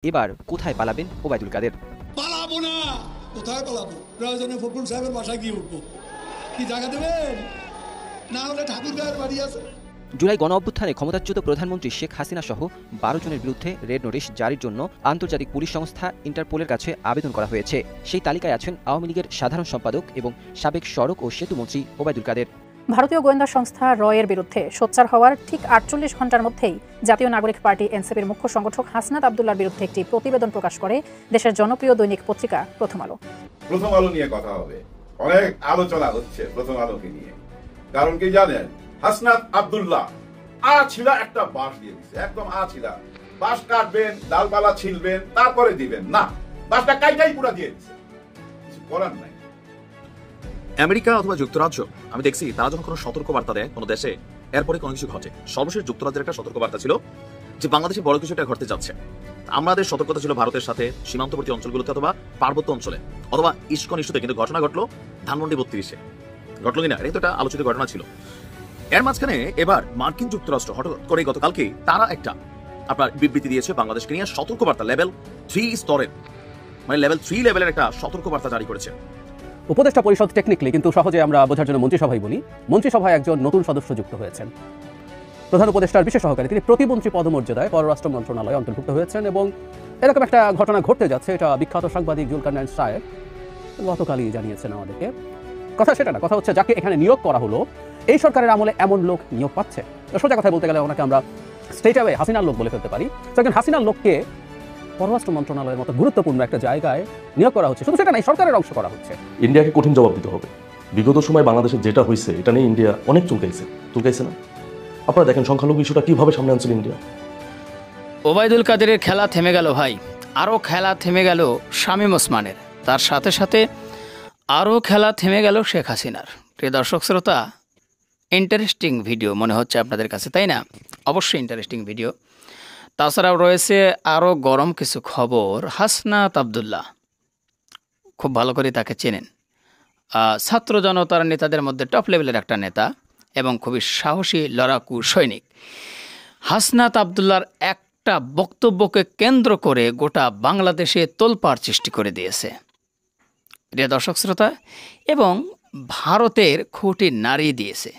এবার কোথায় পালাবেন ওবায়দুল কাদের? পালাবো না, কোথায় পালাবো? প্রয়োজনে ফখরুল সাহেবের বাসায় গিয়ে উঠবো। কি জায়গা দেবেন? না হলে ঠাকুর গায়ের বাড়ি আছে। জুলাই গণ অভ্যুত্থানে ক্ষমতাচ্যুত প্রধানমন্ত্রী শেখ হাসিনা সহ ১২ জনের বিরুদ্ধে রেড নোটিশ জারির জন্য আন্তর্জাতিক পুলিশ সংস্থা ইন্টারপোলের কাছে আবেদন করা হয়েছে। সেই তালিকায় আছেন আওয়ামী লীগের সাধারণ সম্পাদক এবং সাবেক সড়ক ও সেতু মন্ত্রী ওবায়দুল কাদের। ভারতীয় গোয়েন্দা সংস্থা রয়ের বিরুদ্ধে সোচ্চার হওয়ার ঠিক ৪৮ ঘণ্টার মধ্যেই জাতীয় নাগরিক পার্টি এনসিপির মুখ্য সংগঠক হাসনাত আব্দুল্লাহর বিরুদ্ধে একটি প্রতিবেদন প্রকাশ করে দেশের জনপ্রিয় দৈনিক পত্রিকা প্রথম আলো। প্রথম আলো নিয়ে কথা হবে, অনেক আলোচনা হচ্ছে প্রথম আলোকে নিয়ে। কারণ কি জানেন, হাসনাত আব্দুল্লাহ ছিলা একটা বাঁশ দিয়ে দিচ্ছে, একদম ছিলা। বাঁশ কাটবেন, ডালপালা ছিলবেন, তারপরে দিবেন না, বাঁশটা কাইটাই পুরা দিয়ে দিচ্ছে, কিছু করার নাই। আমেরিকা অথবা যুক্তরাজ্য আমি দেখছি তারা যখন কোনো সতর্কবার্তা দেয় কোনো দেশে, এরপরে কোনো কিছু ঘটে। সর্বশেষ যুক্তরাজ্যের একটা সতর্কবার্তা ছিল যে বাংলাদেশে বড় কিছু একটা ঘটতে যাচ্ছে। আমাদের সতর্কতা ছিল ভারতের সাথে সীমান্তবর্তী অঞ্চলগুলোতে অথবা পার্বত্য অঞ্চলে অথবা ইস্কন ইস্যুতে, কিন্তু ঘটনা ঘটলো ধানমন্ডি ৩২-এ। ঘটলো কিনা এটা তো একটা আলোচিত ঘটনা ছিল। এর মাঝখানে এবার মার্কিন যুক্তরাষ্ট্র হঠাৎ করে গতকালকে তারা একটা আপনার বিবৃতি দিয়েছে বাংলাদেশকে নিয়ে সতর্কবার্তা লেভেল 3 স্তরের, মানে লেভেল 3 লেভেলের একটা সতর্কবার্তা জারি করেছে। উপদেষ্টা পরিষদ টেকনিক্যালি কিন্তু সহজে আমরা বোঝার জন্য মন্ত্রিসভায় বলি। মন্ত্রিসভায় একজন নতুন সদস্য যুক্ত হয়েছেন, প্রধান উপদেষ্টার বিশেষ সহকারী। তিনি প্রতিমন্ত্রী পদমর্যাদায় পররাষ্ট্র মন্ত্রণালয়ে অন্তর্ভুক্ত হয়েছেন এবং এরকম একটা ঘটনা ঘটতে যাচ্ছে, এটা বিখ্যাত সাংবাদিক জুলকারনাইন সাহেব গতকালই জানিয়েছেন আমাদেরকে। কথা সেটা না, কথা হচ্ছে যাকে এখানে নিয়োগ করা হলো এই সরকারের আমলে এমন লোক নিয়োগ পাচ্ছে। সোজা কথা বলতে গেলে ওনাকে আমরা স্ট্রেট অ্যাওয়ে হাসিনার লোক বলে ফেলতে পারি। তো একজন হাসিনার লোককে পররাষ্ট্র মন্ত্রণালয়ের মতো গুরুত্বপূর্ণ একটা জায়গায় নিয়োগ করা হচ্ছে, শুধু সেটা নাই, সরকারের অংশ করা হচ্ছে। ইন্ডিয়াকে কঠিন জবাব দিতে হবে। বিগত সময় বাংলাদেশে যেটা হয়েছে এটা নিয়ে ইন্ডিয়া অনেক চুলকাইছে না? আপনারা দেখেন সংখ্যালঘু ইস্যুটা কিভাবে সামনে আনছিল ইন্ডিয়া। ওবায়দুল কাদেরের খেলা থেমে গেল ভাই, আরও খেলা থেমে গেল শামীম ওসমানের, তার সাথে সাথে আরও খেলা থেমে গেল শেখ হাসিনার। প্রিয় দর্শক শ্রোতা, ইন্টারেস্টিং ভিডিও মনে হচ্ছে আপনাদের কাছে, তাই না? অবশ্যই ইন্টারেস্টিং ভিডিও। তাছাড়াও রয়েছে আরও গরম কিছু খবর। হাসনাত আব্দুল্লাহ খুব ভালো করে তাকে চেনেন, ছাত্র জনতার নেতাদের মধ্যে টপ লেভেলের একটা নেতা এবং খুবই সাহসী লড়াকু সৈনিক। হাসনাত আব্দুল্লাহর একটা বক্তব্যকে কেন্দ্র করে গোটা বাংলাদেশে তোলপাড় সৃষ্টি করে দিয়েছে প্রিয় দর্শক শ্রোতা, এবং ভারতের খুঁটি নাড়িয়ে দিয়েছে।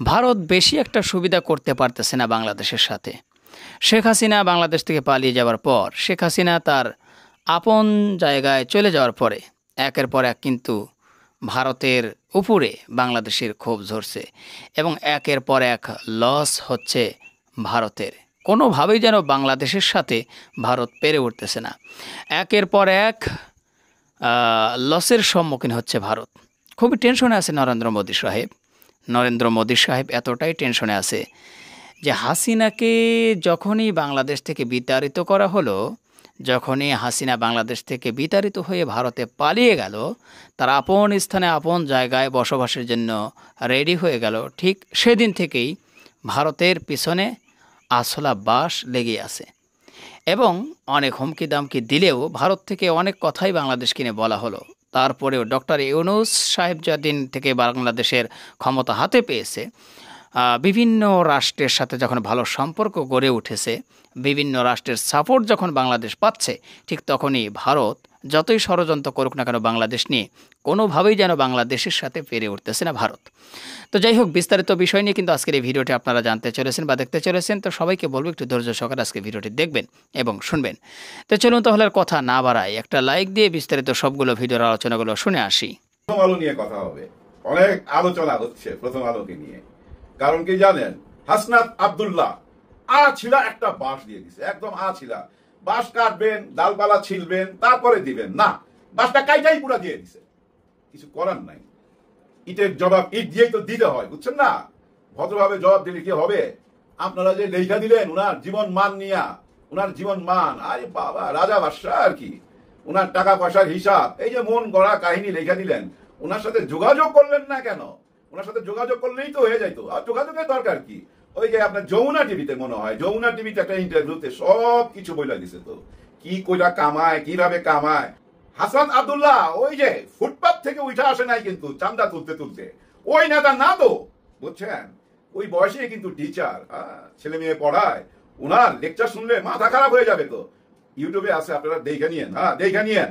ভারত বেশি একটা সুবিধা করতে পারতেছে না বাংলাদেশের সাথে। শেখ হাসিনা বাংলাদেশ থেকে পালিয়ে যাওয়ার পর, শেখ হাসিনা তার আপন জায়গায় চলে যাওয়ার পরে একের পর এক কিন্তু ভারতের উপরে বাংলাদেশের ক্ষোভ ঝরছে এবং একের পর এক লস হচ্ছে ভারতের। কোনোভাবেই যেন বাংলাদেশের সাথে ভারত পেরে উঠতেছে না। একের পর এক লসের সম্মুখীন হচ্ছে ভারত। খুবই টেনশনে আছে নরেন্দ্র মোদী সাহেব এতটাই টেনশনে আছে যে হাসিনাকে যখনই বাংলাদেশ থেকে বিতাড়িত করা হলো, যখনই হাসিনা বাংলাদেশ থেকে বিতাড়িত হয়ে ভারতে পালিয়ে গেল, তার আপন স্থানে আপন জায়গায় বসবাসের জন্য রেডি হয়ে গেল, ঠিক সেদিন থেকেই ভারতের পিছনে আসলা বাস লেগে আছে এবং অনেক হুমকি দামকি দিলেও ভারত থেকে অনেক কথাই বাংলাদেশ কিনে বলা হলো। তারপরেও ডক্টর ইউনূস সাহেব যেদিন থেকে বাংলাদেশের ক্ষমতা হাতে পেয়েছে, বিভিন্ন রাষ্ট্রের সাথে যখন ভালো সম্পর্ক গড়ে উঠেছে, বিভিন্ন রাষ্ট্রের সাপোর্ট যখন বাংলাদেশ পাচ্ছে, ঠিক তখনই ভারত যতই ষড়যন্ত্র করুক না কেন বাংলাদেশ নিয়ে, কোনোভাবেই যেন বাংলাদেশের সাথে পেরে উঠতেছে না ভারত। তো যাই হোক, বিস্তারিত বিষয় নিয়ে কিন্তু আজকের এই ভিডিওটি আপনারা জানতে চলেছেন বা দেখতে চলেছেন। তো সবাইকে বলবো একটু ধৈর্য সহকারে আজকে ভিডিওটি দেখবেন এবং শুনবেন। তো চলুন তাহলে আর কথা না বাড়াই, একটা লাইক দিয়ে বিস্তারিত সবগুলো ভিডিওর আলোচনাগুলো শুনে আসি। প্রথম আলো নিয়ে কথা হবে, অনেক আলোচনা হচ্ছে প্রথম আলোকে নিয়ে। কারণ কি জানেন, হাসনাত আব্দুল্লাহ ছিলা একটা বাঁশ দিয়ে দিচ্ছে, একদম ছিলা। বাঁশ কাটবেন, ডালপালা ছিলবেন, তারপরে দিবেন না, বাঁশটা কাইটাই পুরা দিয়ে দিছে, কিছু করার নাই। ইটের জবাব ইট দিয়েই তো দিতে হয়, বুঝছেন না? ভদ্রভাবে জবাব দিলে কি হবে? আপনারা যে লেখা দিলেন উনার জীবন মান নিয়া, উনার জীবন মান, আরে বাবা, রাজা বাদশাহ আর কি, উনার টাকা পয়সার হিসাব, এই যে মন গড়া কাহিনী লেখা দিলেন, ওনার সাথে যোগাযোগ করলেন না কেন? ওনার সাথে যোগাযোগ করলেই তো হয়ে যাইতো। আর যোগাযোগের দরকার কি? ওই যে আপনার যমুনা টিভিতে মনে হয়, যমুনা টিভিতে একটা ইন্টারভিউতে সব কিছু বইলা দিছে, তো কি কইরা কামায়, কিভাবে কামায়। হাসনাত আব্দুল্লাহ ওই যে ফুটপাথ থেকে উঠে আসে নাই কিন্তু চান্দা তুলতে তুলতে, ওই নেতা না তো, বুঝছেন? ওই বয়সে কিন্তু টিচার, ছেলে মেয়ে পড়ায়, ওনার লেকচার শুনলে মাথা খারাপ হয়ে যাবে। তো ইউটিউবে আছে, আপনারা দেখে নিয়েন। হ্যাঁ, দেখে নিয়েন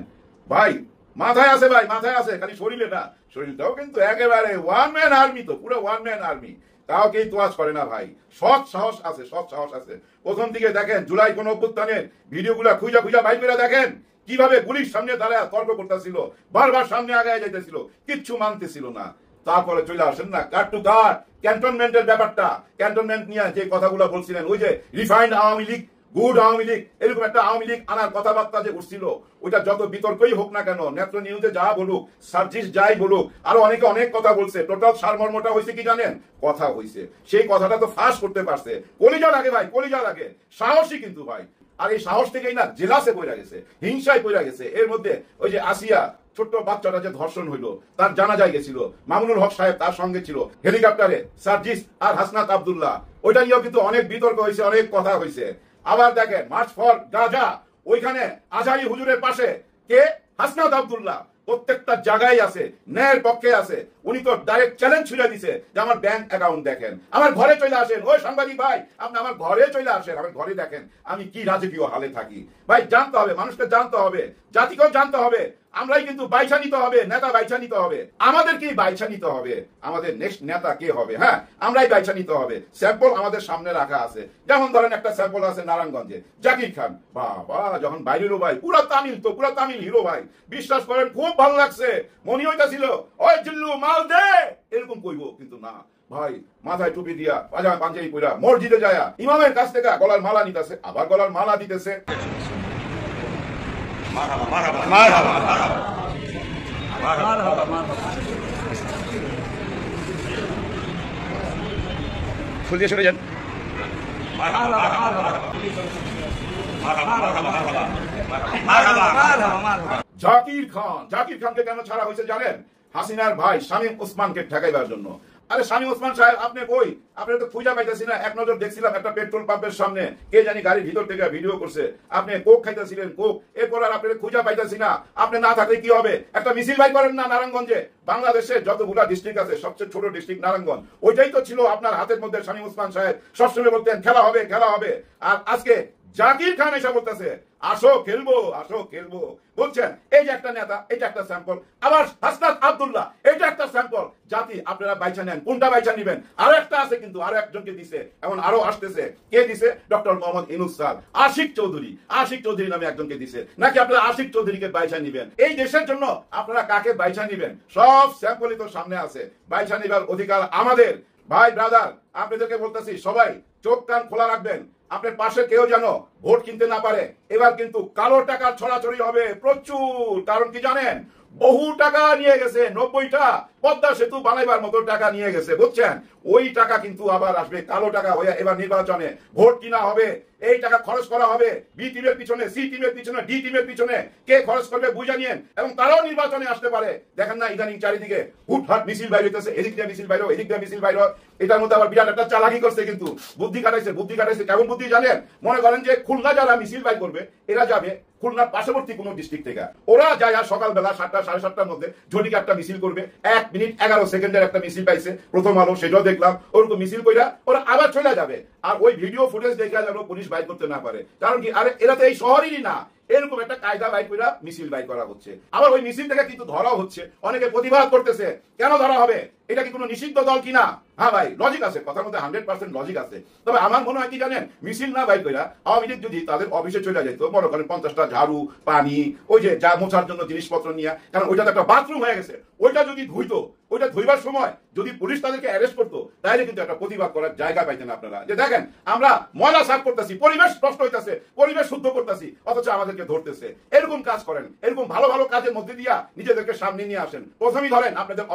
ভাই, মাথায় আছে ভাই, মাথায় আছে, খালি শরীরে না। শরীরটাও কিন্তু একেবারে ওয়ান ম্যান আর্মি, তো পুরো ওয়ান ম্যান আর্মি, কাউকেই তোয়াজ করে না ভাই। সৎ সাহস আছে, সৎ সাহস আছে। প্রথম দিকে দেখেন জুলাই কোন অভ্যুত্থানের ভিডিওগুলা খুঁজা খুঁজা বাইর করে দেখেন কিভাবে পুলিশ সামনে দাঁড়ায় তর্ক করতেছিল, বারবার সামনে আগায় যাইতেছিল, কিচ্ছু মানতেছিল না। তারপরে চলে আসেন না কাট টু কাট ক্যান্টনমেন্টের ব্যাপারটা। ক্যান্টনমেন্ট নিয়ে যে কথাগুলো বলছিলেন, ওই যে রিফাইন্ড আওয়ামী লীগ, গুড আওয়ামী লীগ, এরকম একটা আওয়ামী লীগ আনার কথাবার্তা যে উঠছিল, ওইটা যত বিতর্কই হোক না কেন, নেত্র নিউজে যা বলুক, সার্জিস যাই বলুক, আরো অনেকে অনেক কথা বলছে, টোটাল সারমর্মটা হয়েছে কি জানেন? কথা হয়েছে। সেই কথাটা তো ফাঁস করতে পারছে। কলিজা লাগে ভাই, কলিজা লাগে, সাহসী কিন্তু ভাই। আর এই সাহস থেকেই না জেলাসে পড়ে গেছে, হিংসায় পড়ে গেছে। এর মধ্যে ওই যে আসিয়া ছোট্ট বাচ্চাটা যে ধর্ষণ হইলো, তার জানাজায় গেছিল, মামুনুল হক সাহেব তার সঙ্গে ছিল হেলিকপ্টারে, সার্জিস আর হাসনাত আব্দুল্লাহ, ওইটা নিয়েও কিন্তু অনেক বিতর্ক হয়েছে, অনেক কথা হয়েছে। আবার দেখেন মার্চ ফর গাজা, ওইখানে আজহারি হুজুরের পাশে কে? হাসনাত আব্দুল্লাহ। প্রত্যেকটা জায়গায় আছে, ন্যায়ের পক্ষে আছে। উনি তো ডাইরেক্ট চ্যালেঞ্জ ছুড়ে দিছে যে আমার ব্যাংক অ্যাকাউন্ট দেখেন, আমার ঘরে চলে আসেন, ওই সাংবাদিক ভাই আপনি আমার ঘরে চলে আসেন, আমার ঘরে দেখেন আমি কি রাজকীয় হালে থাকি। ভাই জানতে হবে, মানুষকে জানতে হবে, জাতিকেও জানতে হবে। আমরাই কিন্তু বাইছা নিতে হবে, নেতা বাইছা নিতে হবে, আমাদেরকেই বাইছা নিতে হবে, আমাদের নেক্সট নেতা কে হবে, হ্যাঁ আমরাই বাইছা নিতে হবে। স্যাম্পল আমাদের সামনে রাখা আছে। যেমন ধরেন একটা স্যাম্পল আছে নারায়ণগঞ্জে, জাকির খান। বাবা যখন বাইরের ভাই পুরা তামিল, তো পুরা তামিল হিরো ভাই, বিশ্বাস করেন খুব ভালো লাগছে। মনে হইতাছিল ওই জিল্লু মাল দে, এরকম কইব, কিন্তু না ভাই, মাথায় টুপি দিয়া, পাজামা পাঞ্জাবি পরা, মসজিদে যায়, ইমামের কাছ থেকে গলার মালা নিতেছে, আবার গলার মালা দিতেছে। ফুল দিয়ে সরে যান। জাকির খান, জাকির খানকে কেন ছাড়া হয়েছে জানেন? হাসিনার ভাই শামীম ওসমানকে ঠেকাইবার জন্য। আরে শামীম ওসমান সাহেব আপনি কই? আপনি তো খুঁজা পাইতেছি না। এক নজর দেখছিলাম একটা পেট্রোল পাম্পের সামনে, কে জানি গাড়ির ভিতর থেকে ভিডিও করছে, আপনি কোক খাইতেছিলেন, কোক। এরপর আর আপনি খুঁজা পাইতেছি না। আপনি না থাকলে কি হবে? একটা মিছিল বাই করেন না নারায়ণগঞ্জে। বাংলাদেশের যতগুলা ডিস্ট্রিক্ট আছে সবচেয়ে ছোট ডিস্ট্রিক্ট নারায়ণগঞ্জ, ওইটাই তো ছিল আপনার হাতের মধ্যে। শামীম ওসমান সাহেব সবসময় বলতেন খেলা হবে, খেলা হবে। আর আজকে জাকির খান এসে বলতেছে আসো খেলবো, আসো খেলবো। বলছেন এই যে একটা নেতা, এটা একটা স্যাম্পল। আবার হাসনাত আব্দুল্লাহ, এটা একটা স্যাম্পল। জাতি আপনারা বাইছা নেন, কোনটা বাইছা নিবেন? আরো একটা আছে কিন্তু, আরো একজনকে দিছে, এখন আরো আসতেছে। কে দিছে? ডক্টর মোহাম্মদ ইউনূস স্যার, আশিক চৌধুরী, আশিক চৌধুরী নামে একজনকে দিছে। নাকি আপনারা আশিক চৌধুরীকে বাইছা নিবেন? এই দেশের জন্য আপনারা কাকে বাইছা নিবেন? সব স্যাম্পলই তো সামনে আছে। বাইছা নিবার অধিকার আমাদের। ভাই ব্রাদার, আপনাদেরকে বলতেছি সবাই চোখ কান খোলা রাখবেন। আপনার পাশে কেউ যেন ভোট কিনতে না পারে। এবার কিন্তু কালো টাকার ছড়াছড়ি হবে প্রচুর। কারণ কি জানেন? বহু টাকা নিয়ে গেছে, 90টা পদ্মা সেতু বানাইবার মতো টাকা নিয়ে গেছে, বুঝছেন? ওই টাকা কিন্তু আবার আসবে কালো টাকা হয়ে। এবার নির্বাচনে ভোট কিনা হবে, এই টাকা খরচ করা হবে বি টিমের পিছনে, সি টিমের পিছনে, ডি টিমের পিছনে। কে খরচ করবে বুঝে নিয়েন, এবং তারাও নির্বাচনে আসতে পারে। দেখেন না ইদানিং চারিদিকে হুটহাট মিছিল বাইর হইতেছে, এদিক দিয়ে মিছিল বাইর, এদিক দিয়ে মিছিল বাইর। এটার মধ্যে আবার বিরাট একটা চালাকি করছে, কিন্তু বুদ্ধি কাটাইছে, বুদ্ধি কাটাইছে। কেমন বুদ্ধি জানেন? মনে করেন যে খুলনা যারা মিছিল বাইর করবে, এরা যাবে খুলনার পার্শ্ববর্তী কোন ডিস্ট্রিক্ট থেকে। ওরা যায় সকালবেলা 7টা সাড়ে 7টার মধ্যে ঝটিকা একটা মিছিল করবে। 1 মিনিট 11 সেকেন্ডের একটা মিছিল পাইছে প্রথম আলো, সেটাও দেখলাম। ওরকম মিছিল কইরা ওরা আবার চলে যাবে। আর ওই ভিডিও ফুটেজ দেখা যেন পুলিশ বাইর করতে না পারে। কারণ কি? আরে এরা তো এই শহরেরই না। এরকম একটা কায়দা বাইর কইরা মিছিল বাইর করা হচ্ছে। আবার ওই মিছিল থেকে কিন্তু ধরাও হচ্ছে, অনেকে প্রতিবাদ করতেছে। কেন ধরা হবে? এটা কি কোনো নিষিদ্ধ দল কিনা? হ্যাঁ ভাই, লজিক আছে, কথার মধ্যে 100% লজিক আছে। তবে আমার মনে হয় কি জানেন? মিছিল না বাইর কইরা আওয়ামী লীগ যদি তাদের অফিসে চলে যেত, মনে করেন 50টা ঝাড়ু, পানি, ওই যে যা মোছার জন্য জিনিসপত্র নিয়ে, কারণ ওইটা তো একটা বাথরুম হয়ে গেছে, ওইটা যদি ধুইতো, ওইটা ধুইবার সময় যদি পুলিশ তাদেরকে অ্যারেস্ট করতো, তাহলে কিন্তু একটা প্রতিবাদ করার জায়গা পাইতেন আপনারা। যে দেখেন আমরা ময়লা সাফ করতেছি, পরিবেশ নষ্ট হইতেছে, পরিবেশ শুদ্ধ করতেছি, অথচ আমাদেরকে ধরতেছে। এরকম কাজ করেন, এরকম ভালো ভালো কাজের মধ্যে দিয়া নিজেদেরকে সামনে নিয়ে আসেন। প্রথমেই ধরেন আপনাদের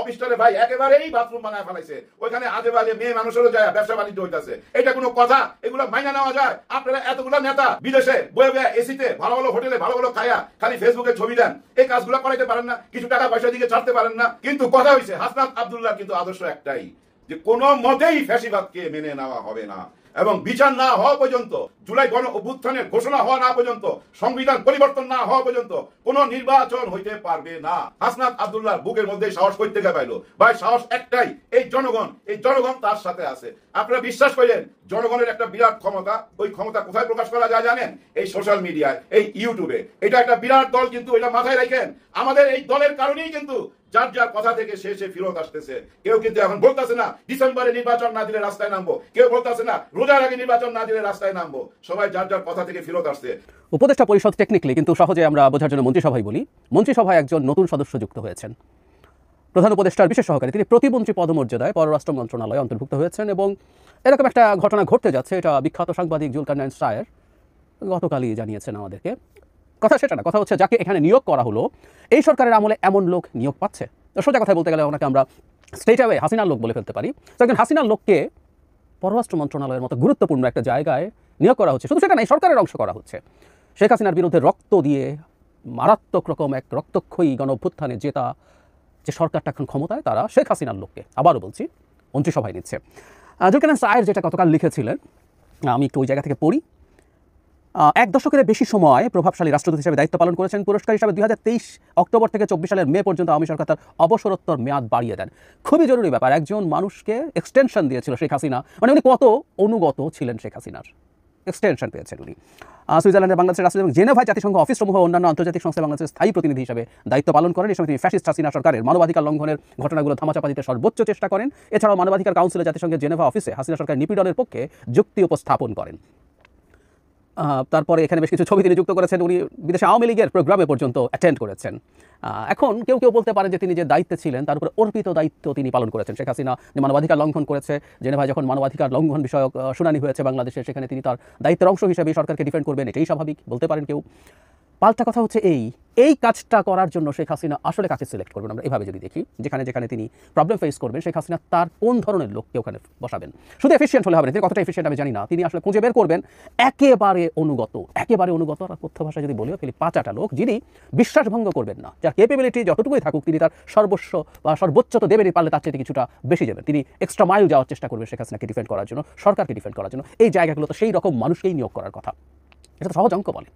অফিসটারে ভাই একেবারেই বাথরুম বানায় ফেলাইছে। ওইখানে আজে বাজে মেয়ে মানুষেরও যায়, ব্যবসা বাণিজ্য হইতেছে। এটা কোনো কথা? এগুলো মাইনা নেওয়া যায়? আপনারা এতগুলো নেতা বিদেশে বয়ে বয়ে এসিতে, ভালো ভালো হোটেলে, ভালো ভালো খায়া খালি ফেসবুকে ছবি দেন, এই কাজগুলো করাইতে পারেন না? কিছু টাকা পয়সা দিকে ছাড়তে পারেন না? কিন্তু কথা হইছে হাসনাত আব্দুল্লাহ কিন্তু আদর্শ একটাই, যে কোনো মতেই ফ্যাসিবাদকে মেনে নেওয়া হবে না। এবং বিচার না হওয়া পর্যন্ত, জুলাই গণ অভ্যুত্থানের ঘোষণা হওয়া না পর্যন্ত, সংবিধান পরিবর্তন না হওয়া পর্যন্ত কোনো নির্বাচন হইতে পারবে না। হাসনাত আব্দুল্লাহ বুকের মধ্যে সাহস কই থেকে পাইলো? ভাই সাহস একটাই, এই জনগণ তার সাথে আছে। আপনারা বিশ্বাস করেন জনগণের একটা বিরাট ক্ষমতা, ওই ক্ষমতা কোথায় প্রকাশ করা যায় জানেন? এই সোশ্যাল মিডিয়ায়, এই ইউটিউবে। এটা একটা বিরাট দল, কিন্তু এটা মাথায় রাখেন, আমাদের এই দলের কারণেই কিন্তু যার যার কথা থেকে সে ফিরত আসতেছে। কেউ কিন্তু এখন বলতেছে না ডিসেম্বরে নির্বাচন না দিলে রাস্তায় নামবো, কেউ বলতেছে না রোজার আগে নির্বাচন না দিলে রাস্তায় নামবো। সবাই যার যার কথা থেকে ফিরত আসছে। উপদেষ্টা পরিষদ টেকনিক্যালি কিন্তু সহজে আমরা বোঝার জন্য মন্ত্রিসভায় বলি। মন্ত্রিসভায় একজন নতুন সদস্য যুক্ত হয়েছেন, প্রধান উপদেষ্টার বিশেষ সহকারী। তিনি প্রতিমন্ত্রী পদমর্যাদায় পররাষ্ট্র মন্ত্রণালয়ে অন্তর্ভুক্ত হয়েছেন এবং এরকম একটা ঘটনা ঘটতে যাচ্ছে, এটা বিখ্যাত সাংবাদিক জুলকারনাইন সায়ের গতকালই জানিয়েছেন আমাদেরকে। কথা সেটা না, কথা হচ্ছে যাকে এখানে নিয়োগ করা হলো এই সরকারের আমলে এমন লোক নিয়োগ পাচ্ছে। তো সোজা কথা বলতে গেলে ওনাকে আমরা স্ট্রেট অ্যাওয়ে হাসিনার লোক বলে ফেলতে পারি। তো একজন হাসিনার লোককে পররাষ্ট্র মন্ত্রণালয়ের মতো গুরুত্বপূর্ণ একটা জায়গায় নিয়োগ করা হচ্ছে। শুধু সেটা নাই, সরকারের অংশ করা হচ্ছে। শেখ হাসিনার বিরুদ্ধে রক্ত দিয়ে মারাত্মক রকম এক রক্তক্ষয়ী গণ অভ্যুত্থানে জেতা যে সরকারটা এখন ক্ষমতায়, তারা শেখ হাসিনার লোককে, আবারও বলছি, মন্ত্রিসভায় নিচ্ছে। জুলকারনাইন সায়ের যেটা গতকাল লিখেছিলেন, আমি একটু ওই জায়গা থেকে পড়ি। এক দশকের বেশি সময় প্রভাবশালী রাষ্ট্রদূত হিসেবে দায়িত্ব পালন করেছেন। পুরস্কার হিসাবে 2023 অক্টোবর থেকে 24 সালের মে পর্যন্ত আওয়ামী সরকার তার অবসরোত্তর মেয়াদ বাড়িয়ে দেন। খুবই জরুরি ব্যাপার, একজন মানুষকে এক্সটেনশন দিয়েছিল শেখ হাসিনা। মানে উনি কত অনুগত ছিলেন শেখ হাসিনার, এক্সটেনশন পেয়েছেন উনি। সুইজারল্যান্ডের বাংলাদেশের রাষ্ট্রদূত এবং জেনেভায় জাতিসংঘ অফিস সমূহ অন্যান্য আন্তর্জাতিক সংস্থায় বাংলাদেশের স্থায়ী প্রতিনিধি হিসেবে দায়িত্ব পালন করেন। এই সময় তিনি ফ্যাসিস্ট হাসিনা সরকারের মানবাধিকার লঙ্ঘনের ঘটনাগুলো ধামাচাপা দিতে সর্বোচ্চ চেষ্টা করেন। এছাড়াও মানবাধিকার কাউন্সিলে জাতিসংঘের জেনেভা অফিসে হাসিনা সরকার নিপীড়নের পক্ষে যুক্তি উপস্থাপন করেন। তারপরে এখানে বেশ কিছু ছবি তিনি যুক্ত করেছেন। উনি বিদেশে আওয়ামী লীগের প্রোগ্রামে পর্যন্ত অ্যাটেন্ড করেছেন। এখন কেউ কেউ বলতে পারেন যে তিনি যে দায়িত্বে ছিলেন তার উপরে অর্পিত দায়িত্ব তিনি পালন করেছেন। শেখ হাসিনা যে মানবাধিকার লঙ্ঘন করেছে, জেনেভায় যখন মানবাধিকার লঙ্ঘন বিষয়ক শুনানি হয়েছে বাংলাদেশে, সেখানে তিনি তার দায়িত্বের অংশ হিসেবে সরকারকে ডিফেন্ড করবেন, এটাই স্বাভাবিক বলতে পারেন কেউ। পাল্টা কথা হচ্ছে এই কাজটা করার জন্য শেখ হাসিনা আসলে কাকে সিলেক্ট করবেন আমরা এভাবে যদি দেখি, যেখানে যেখানে তিনি প্রবলেম ফেস করবেন শেখ হাসিনা তার কোন ধরনের লোককে ওখানে বসাবেন। শুধু এফিশিয়েন্ট হলে হবে না, তিনি কতটা এফিশিয়েন্ট আমি জানি না। তিনি আসলে খুঁজে বের করবেন একেবারে অনুগত আর কথ্য ভাষায় যদি বলিও ফেলি পাঁচাটা লোক, যিনি বিশ্বাসভঙ্গ করবেন না, যার ক্যাপেবিলিটি যতটুকুই থাকুক তিনি তার সর্বস্ব বা সর্বোচ্চ তো দেবেনই, পারলে তার চেয়ে কিছুটা বেশি যাবেন। তিনি এক্সট্রা মাইল যাওয়ার চেষ্টা করবেন শেখ হাসিনাকে ডিফেন্ড করার জন্য, সরকারকে ডিফেন্ড করার জন্য। এই জায়গাগুলো তো সেই রকম মানুষকেই নিয়োগ করার কথা, এটা তো সহজ অঙ্ক বলে।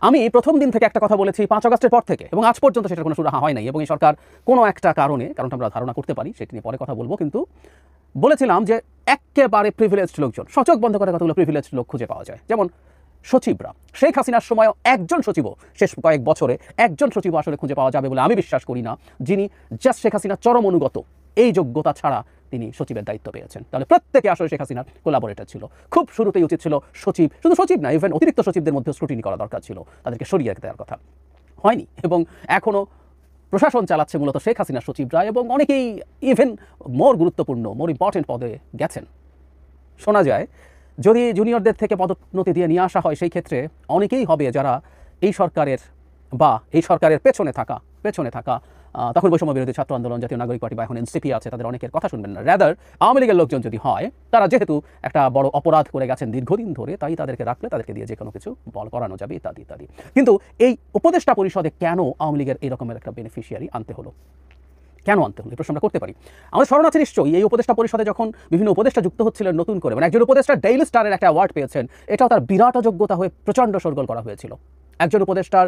আমি প্রথম দিন থেকে একটা কথা বলেছি 5 আগস্টের পর থেকে, এবং আজ পর্যন্ত সেটার কোনো সুরাহা হয় নাই। এবং এই সরকার কোনো একটা কারণটা আমরা ধারণা করতে পারি, সেটা নিয়ে পরে কথা বলবো, কিন্তু বলেছিলাম যে একেবারে প্রিভিলেজড লোকজন, সচক বন্ধ করার কথাগুলো প্রিভিলেজড লোক খুঁজে পাওয়া যায়। যেমন সচিবরা, শেখ হাসিনার সময় একজন সচিবও, শেষ কয়েক বছরে একজন সচিব আসলে খুঁজে পাওয়া যাবে বলে আমি বিশ্বাস করি না, যিনি জাস্ট শেখ হাসিনার চরম অনুগত, এই যোগ্যতা ছাড়া তিনি সচিবের দায়িত্ব পেয়েছেন। তাহলে প্রত্যেকে আসলে শেখ হাসিনার কোলাবোরেটর ছিল। খুব শুরুতেই উচিত ছিল সচিব, শুধু সচিব না, ইভেন অতিরিক্ত সচিবদের মধ্যে স্ক্রুটিনি করা দরকার ছিল, তাদেরকে সরিয়ে দেওয়ার কথা হয়নি। এবং এখনও প্রশাসন চালাচ্ছে মূলত শেখ হাসিনার সচিবরা, এবং অনেকেই ইভেন মোর গুরুত্বপূর্ণ, মোর ইম্পর্টেন্ট পদে গেছেন। শোনা যায় যদি জুনিয়রদের থেকে পদোন্নতি দিয়ে নিয়ে আসা হয়, সেই ক্ষেত্রে অনেকেই হবে যারা এই সরকারের পেছনে থাকা তখন বৈষম্য বিরোধী ছাত্র আন্দোলন, জাতীয় নাগরিক পার্টি বা এখন এনসিপি আছে, তাদের অনেকের কথা শুনবেন না। রাদার আওয়ামী লীগের লোকজন যদি হয়, তারা যেহেতু একটা বড় অপরাধ করে গেছেন দীর্ঘদিন ধরে, তাই তাদেরকে রাখলে তাদেরকে দিয়ে যে কোনো কিছু বল করানো যাবে ইত্যাদি ইত্যাদি। কিন্তু এই উপদেষ্টা পরিষদে কেন আওয়ামী লীগের এই রকমের একটা বেনিফিশিয়ারি আনতে হলো, কেন আনতে হলো, এই প্রশ্ন আমরা করতে পারি। আমাদের স্মরণ আছে নিশ্চয়ই এই উপদেষ্টা পরিষদে যখন বিভিন্ন উপদেষ্টা যুক্ত হচ্ছিলেন নতুন করে, মানে একজন উপদেষ্টা ডেইলি স্টারের একটা অ্যাওয়ার্ড পেয়েছেন, এটাও তার বিরাট অযোগ্যতা হয়ে প্রচণ্ড শোরগোল করা হয়েছিল। একজন উপদেষ্টার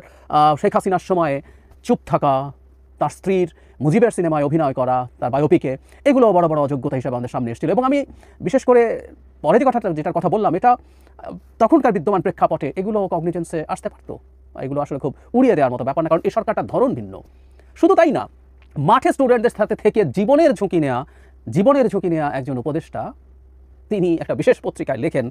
শেখ হাসিনার সময়ে চুপ থাকা, তার স্ত্রীর মুজিবের সিনেমায় অভিনয় করা, তার বায়োপিকে, এগুলো বড় বড় অযোগ্যতা হিসেবে আমাদের সামনে এসেছিল। এবং আমি বিশেষ করে পরে যেটার কথা বললাম, এটা তখনকার বিদ্যমান প্রেক্ষাপটে এগুলো কগনিজেন্সে আসতে পারতো, এগুলো আসলে খুব উড়িয়ে দেওয়ার মতো ব্যাপার না, কারণ এই সরকারটার ধরন ভিন্ন। শুধু তাই না, মাঠে স্টুডেন্টদের সাথে থেকে জীবনের ঝুঁকি নেওয়া একজন উপদেষ্টা, তিনি একটা বিশেষ পত্রিকায় লেখেন,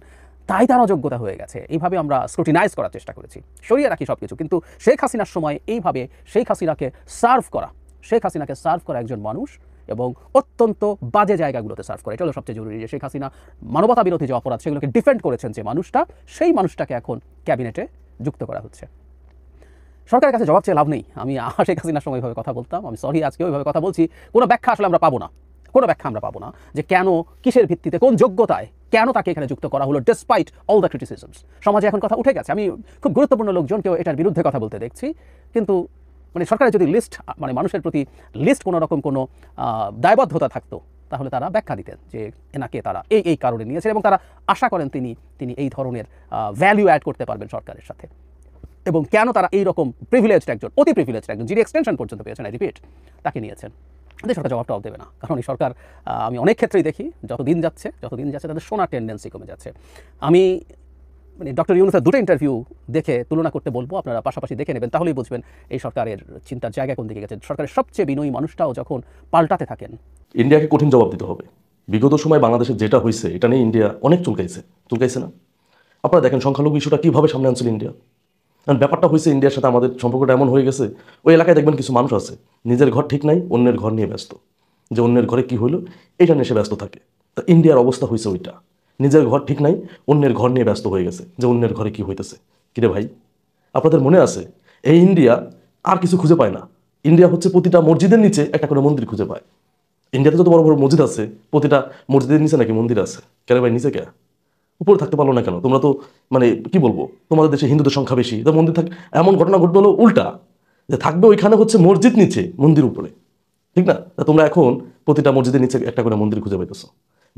তাই তার অযোগ্যতা হয়ে গেছে। এইভাবে আমরা স্ক্রুটিনাইজ করার চেষ্টা করেছি, সরিয়ে রাখি সব কিছু। কিন্তু শেখ হাসিনার সময় এইভাবে শেখ হাসিনাকে সার্ভ করা একজন মানুষ, এবং অত্যন্ত বাজে জায়গাগুলোতে সার্ভ করে, এটা হলো সবচেয়ে জরুরি। যে শেখ হাসিনা মানবতা বিরোধী যে অপরাধ, সেগুলোকে ডিফেন্ড করেছেন যে মানুষটা, সেই মানুষটাকে এখন ক্যাবিনেটে যুক্ত করা হচ্ছে। সরকারের কাছে জবাব চেয়ে লাভ নেই। আমি শেখ হাসিনার সময় ওইভাবে কথা বলতাম, আমি সরি আজকে ওইভাবে কথা বলছি, কোনো ব্যাখ্যা আসলে আমরা পাবো না, যে কেন, কিসের ভিত্তিতে, কোন যোগ্যতায় কেন তাকে এখানে যুক্ত করা হলো, ডেসপাইট অল দ্য ক্রিটিসিজমস। সমাজে এখন কথা উঠে গেছে, আমি খুব গুরুত্বপূর্ণ লোকজনকেও এটার বিরুদ্ধে কথা বলতে দেখছি। কিন্তু মানে সরকারের যদি মানুষের প্রতি কোনো রকম কোনো দায়বদ্ধতা থাকতো, তাহলে তারা ব্যাখ্যা দিতেন যে এনাকে তারা এই কারণে নিয়েছেন এবং তারা আশা করেন তিনি এই ধরনের ভ্যালু অ্যাড করতে পারবেন সরকারের সাথে। এবং কেন তারা এই রকম প্রিভিলেজড একজন, অতি প্রিভিলেজড একজন, যিনি এক্সটেনশন পর্যন্ত পেয়েছেন, আই রিপিট, তাকে নিয়েছেন। সরকার জবাবটাও দেবে না, কারণ এই সরকার আমি অনেক ক্ষেত্রেই দেখি যত দিন যাচ্ছে তাদের শোনার টেন্ডেন্সি কমে যাচ্ছে। আমি মানে ডক্টর ইউনূসের দুটো ইন্টারভিউ দেখে তুলনা করতে বলবো, আপনারা পাশাপাশি দেখে নেবেন, তাহলেই বুঝবেন এই সরকারের চিন্তার জায়গা কোন দিকে গেছে। সরকারের সবচেয়ে বিনয়ী মানুষটাও যখন পাল্টাতে থাকেন, ইন্ডিয়াকে কঠিন জবাব দিতে হবে। বিগত সময় বাংলাদেশে যেটা হয়েছে এটা নিয়ে ইন্ডিয়া অনেক চুলকাইছে না? আপনারা দেখেন সংখ্যালঘু ইস্যুটা কীভাবে সামনে আনছিল ইন্ডিয়া। কারণ ব্যাপারটা হয়েছে ইন্ডিয়ার সাথে আমাদের সম্পর্কটা এমন হয়ে গেছে, ওই এলাকায় দেখবেন কিছু মানুষ আছে নিজের ঘর ঠিক নাই, অন্যের ঘর নিয়ে ব্যস্ত, যে অন্যের ঘরে কী হইলো এটা নিয়ে সে ব্যস্ত থাকে। তা ইন্ডিয়ার অবস্থা হয়েছে ওইটা, নিজের ঘর ঠিক নাই, অন্যের ঘর নিয়ে ব্যস্ত হয়ে গেছে, যে অন্যের ঘরে কী হইতেছে। কিরে ভাই, আপনাদের মনে আছে এই ইন্ডিয়া আর কিছু খুঁজে পায় না। ইন্ডিয়া হচ্ছে প্রতিটা মসজিদের নিচে একটা করে মন্দির খুঁজে পায়। ইন্ডিয়াতে যত বড় বড় মসজিদ আছে, প্রতিটা মসজিদের নিচে নাকি মন্দির আছে। কেন ভাই নিচে কে? উপরে থাকতে পারলো না কেন? তোমরা তো মানে কি বলবো, তোমাদের দেশে হিন্দুদের সংখ্যা বেশি, তো মন্দির থাক। এমন ঘটনা ঘটবে হলো উল্টা, যে থাকবে ওইখানে হচ্ছে মসজিদ নিচে, মন্দির উপরে, ঠিক না? তা তোমরা এখন প্রতিটা মসজিদের নিচে একটা করে মন্দির খুঁজে পাইতেছো।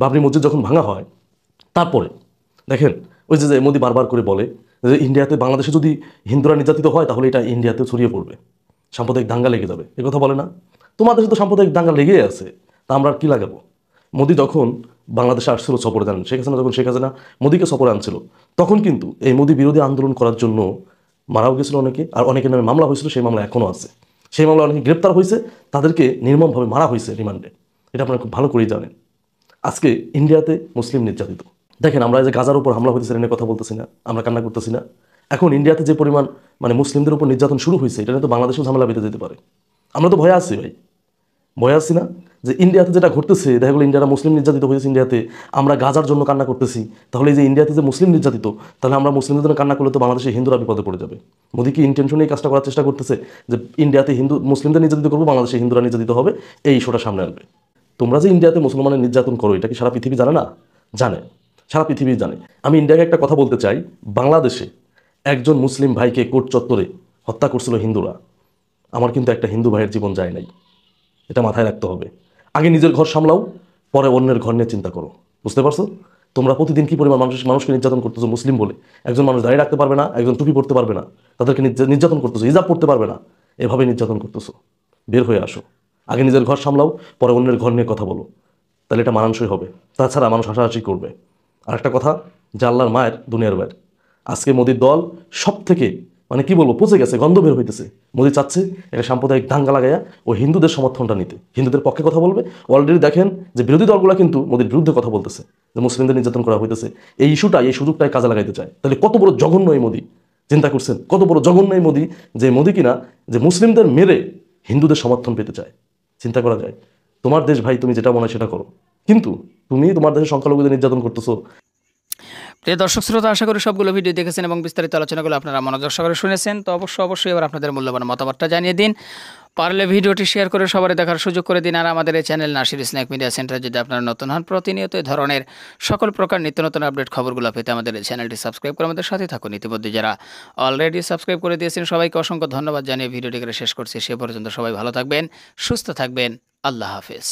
বাবরি মসজিদ যখন ভাঙা হয়, তারপরে দেখেন ওই যে মোদি বারবার করে বলে যে ইন্ডিয়াতে, বাংলাদেশে যদি হিন্দুরা নির্যাতিত হয় তাহলে এটা ইন্ডিয়াতে ছড়িয়ে পড়বে, সাম্প্রদায়িক দাঙ্গা লেগে যাবে। এ কথা বলে না? তোমাদের তো সাম্প্রদায়িক দাঙ্গা লেগেই আছে, তা আমরা আর কি লাগাবো? মোদি যখন বাংলাদেশে আসছিল সফরে, জানেন শেখ হাসিনা মোদিকে সফরে আনছিল, তখন কিন্তু এই মোদি বিরোধী আন্দোলন করার জন্য মারাও গেছিল অনেকে, আর অনেকের নামে মামলা হয়েছিল, সেই মামলা এখনও আছে। সেই মামলা অনেকে গ্রেপ্তার হয়েছে, তাদেরকে নির্মমভাবে মারা হয়েছে রিমান্ডে। এটা আপনারা খুব ভালো করেই জানেন। আজকে ইন্ডিয়াতে মুসলিম নির্যাতিত দেখেন, আমরা যে গাজার উপর হামলা হইতেছে এনে কথা বলতেছি না, আমরা কান্না করতেছি না। এখন ইন্ডিয়াতে যে পরিমাণ মানে মুসলিমদের উপর নির্যাতন শুরু হয়েছে, এটা নিয়ে তো বাংলাদেশেও ঝামেলা বেঁধে যেতে পারে। আমরা তো ভয়ে আছি ভাই, ভয়ে আছি না যে ইন্ডিয়াতে যেটা ঘটতেছে, দেখা গেলো ইন্ডিয়ারা মুসলিম নির্যাতিত হয়েছে ইন্ডিয়াতে, আমরা গাজার জন্য কান্না করতেছি। তাহলে এই যে ইন্ডিয়াতে যে মুসলিম নির্যাতিত, তাহলে আমরা মুসলিমদের জন্য কান্না করলে তো বাংলাদেশে হিন্দুরা বিপদে পড়ে যাবে। মোদি কি ইন্টেনশনে এই কাজটা করার চেষ্টা করতেছে যে ইন্ডিয়াতে মুসলিমদের নির্যাতিত করবো, বাংলাদেশে হিন্দুরা নির্যাতিত হবে, এই ইস্যুটা সামনে আনবে? তোমরা যে ইন্ডিয়াতে মুসলমানের নির্যাতন করো, এটা কি সারা পৃথিবী জানে না? জানে, সারা পৃথিবী জানে। আমি ইন্ডিয়াকে একটা কথা বলতে চাই, বাংলাদেশে একজন মুসলিম ভাইকে কোর্ট চত্বরে হত্যা করছিল হিন্দুরা, আমার কিন্তু একটা হিন্দু ভাইয়ের জীবন যায় নাই। এটা মাথায় রাখতে হবে। আগে নিজের ঘর সামলাও, পরে অন্যের ঘর নিয়ে চিন্তা করো। বুঝতে পারছো? তোমরা প্রতিদিন কি পরিমাণ মানুষকে নির্যাতন করতেছো মুসলিম বলে। একজন মানুষ দাঁড়িয়ে রাখতে পারবে না, একজন টুপি পরতে পারবে না, তাদেরকে নির্যাতন করতেছো, হিজাব পড়তে পারবে না, এভাবে নির্যাতন করতেছো। বের হয়ে আসো, আগে নিজের ঘর সামলাও, পরে অন্যের ঘর নিয়ে কথা বলো, তাহলে এটা মানানসই হবে। তাছাড়া মানুষ হাসাহাসি করবে। আর একটা কথা, যে আল্লাহর মায়ের দুনিয়ার বাইর, আজকে মোদির দল সব থেকে মানে কি বলবো পচে গেছে, গন্ধ বের হইতেছে। মোদি চাচ্ছে একটা সাম্প্রদায়িক দাঙ্গা লাগাইয়া ও হিন্দুদের সমর্থনটা নিতে, হিন্দুদের পক্ষে কথা বলবে। অলরেডি দেখেন যে বিরোধী দলগুলো কিন্তু মোদির বিরুদ্ধে কথা বলতেছে, যে মুসলিমদের নির্যাতন করা হইতেছে। এই ইস্যুটা, এই সুযোগটাই কাজে লাগাইতে চায়। তাহলে কত বড় জঘন্য এই মোদি, চিন্তা করছেন? কত বড় জঘন্য এই মোদি, যে মোদি কিনা যে মুসলিমদের মেরে হিন্দুদের সমর্থন পেতে চায়। চিন্তা করা যায়? তোমার দেশ ভাই, তুমি যেটা মনে হয় সেটা করো, কিন্তু তুমি তোমার দেশের সংখ্যালঘুদের নির্যাতন করতেছো। প্রিয় দর্শক শ্রোতা, আশা করি সবগুলো ভিডিও দেখেছেন এবং বিস্তারিত আলোচনাগুলো আপনারা মনোযোগ সহকারে শুনেছেন। তো অবশ্যই এবার আপনাদের মূল্যবান মতামতটা জানিয়ে দিন। পারলে ভিডিওটি শেয়ার করে সবারই দেখার সুযোগ করে দিন। আর আমাদের এই channel Nasir snack media centre যদি আপনারা নতুন হন, প্রতিনিয়ত এই ধরনের সকল প্রকার নিত্য নতুন আপডেট খবরগুলো পেতে আমাদের এই চ্যানেলটি সাবস্ক্রাইব করে আমাদের সাথে থাকুন। ইতিমধ্যে যারা অলরেডি সাবস্ক্রাইব করে দিয়েছেন সবাইকে অসংখ্য ধন্যবাদ জানিয়ে ভিডিওটিকে শেষ করছি। সে পর্যন্ত সবাই ভালো থাকবেন, সুস্থ থাকবেন। আল্লাহ হাফেজ।